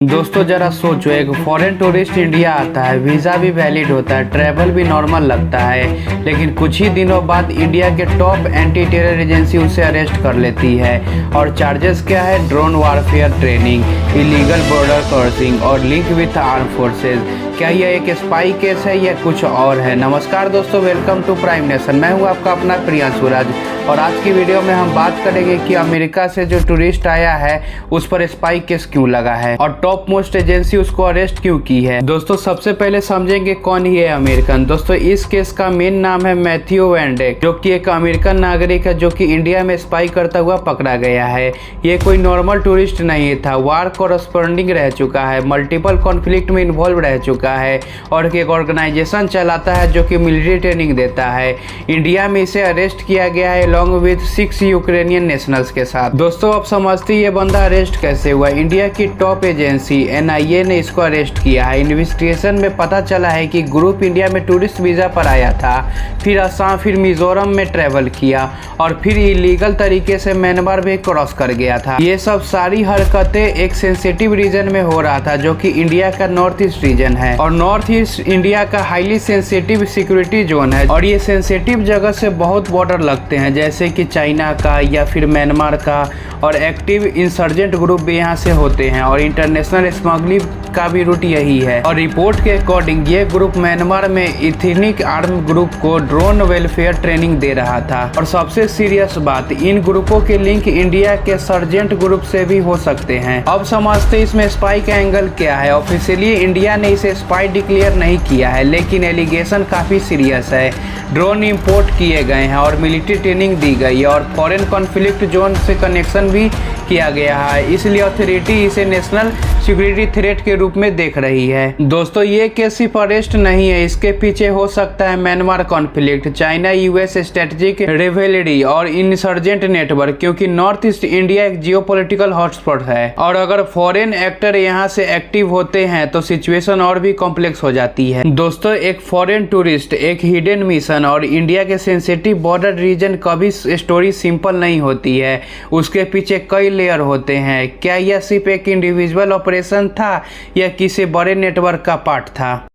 दोस्तों जरा सोचो, एक फॉरेन टूरिस्ट इंडिया आता है, वीज़ा भी वैलिड होता है, ट्रैवल भी नॉर्मल लगता है, लेकिन कुछ ही दिनों बाद इंडिया के टॉप एंटी टेरर एजेंसी उसे अरेस्ट कर लेती है। और चार्जेस क्या है? Drone warfare training, illegal border crossing और लिंक विथ आर्म फोर्सेज। क्या यह एक स्पाई केस है या कुछ और है? नमस्कार दोस्तों, वेलकम टू प्राइम नेशन। मैं हूं आपका अपना प्रियांशु राज और आज की वीडियो में हम बात करेंगे कि अमेरिका से जो टूरिस्ट आया है उस पर स्पाई केस क्यों लगा है और टॉप मोस्ट एजेंसी उसको अरेस्ट क्यों की है। दोस्तों सबसे पहले समझेंगे कौन ही है अमेरिकन। दोस्तों इस केस का मेन नाम है मैथ्यू वैन डेक, जो कि एक अमेरिकन नागरिक है जो कि इंडिया में स्पाई करता हुआ पकड़ा गया है। ये कोई नॉर्मल टूरिस्ट नहीं था, वार कॉरेस्पॉन्डिंग रह चुका है, मल्टीपल कॉन्फ्लिक्ट में इन्वॉल्व रह चुका है और एक ऑर्गेनाइजेशन चलाता है जो कि मिलिट्री ट्रेनिंग देता है। इंडिया में इसे अरेस्ट किया गया है अलॉन्ग विद 6 यूक्रेनियन नेशनल्स के साथ। दोस्तों अब समझते ये बंदा अरेस्ट कैसे हुआ। इंडिया की टॉप एजेंसी NIA ने इसको अरेस्ट किया है। इन्वेस्टिगेशन में पता चला है कि ग्रुप इंडिया में टूरिस्ट वीजा पर आया था, फिर असम, फिर मिजोरम में ट्रेवल किया और फिर इलीगल तरीके से म्यांमार भी क्रॉस कर गया था। ये सब सारी हरकतें एक सेंसिटिव रीजन में हो रहा था जो कि इंडिया का नॉर्थ ईस्ट रीजन है और नॉर्थ ईस्ट इंडिया का हाईली सेंसिटिव सिक्योरिटी जोन है और ये सेंसिटिव जगह से बहुत बॉर्डर लगते हैं, जैसे कि चाइना का या फिर म्यांमार का, और एक्टिव इंसर्जेंट ग्रुप भी यहाँ से होते हैं और इंटरनेशनल स्मगलिंग का भी रूट यही है। और रिपोर्ट के अकॉर्डिंग ये ग्रुप म्यांमार में इथनिक आर्म ग्रुप को ड्रोन वेलफेयर ट्रेनिंग दे रहा था। और सबसे सीरियस बात, इन ग्रुपों के लिंक इंडिया के सर्जेंट ग्रुप से भी हो सकते हैं। अब समझते इसमें स्पाई का एंगल क्या है। ऑफिशियली इंडिया ने इसे स्पाई डिक्लेयर नहीं किया है, लेकिन एलिगेशन काफी सीरियस है। ड्रोन इंपोर्ट किए गए हैं और मिलिट्री ट्रेनिंग दी गई है और फॉरेन कॉन्फ्लिक्ट जोन से कनेक्शन भी किया गया है, इसलिए अथॉरिटी इसे नेशनल सिक्योरिटी थ्रेट के रूप में देख रही है। दोस्तों ये केस सिर्फ अरेस्ट नहीं है, इसके पीछे हो सकता है Myanmar conflict, China US strategic revelry और इंसर्जेंट नेटवर्क, क्योंकि नॉर्थ ईस्ट इंडिया एक जियोपॉलिटिकल हॉटस्पॉट है और अगर फॉरेन एक्टर यहाँ से एक्टिव होते हैं तो सिचुएशन और भी कॉम्प्लेक्स हो जाती है। दोस्तों एक फॉरेन टूरिस्ट, एक हिडन मिशन और इंडिया के सेंसिटिव बॉर्डर रीजन कभी स्टोरी सिंपल नहीं होती है, उसके पीछे कई लेयर होते हैं। क्या यह सिर्फ एक इंडिविजुअल ऑपरेशन था या किसी बड़े नेटवर्क का पार्ट था?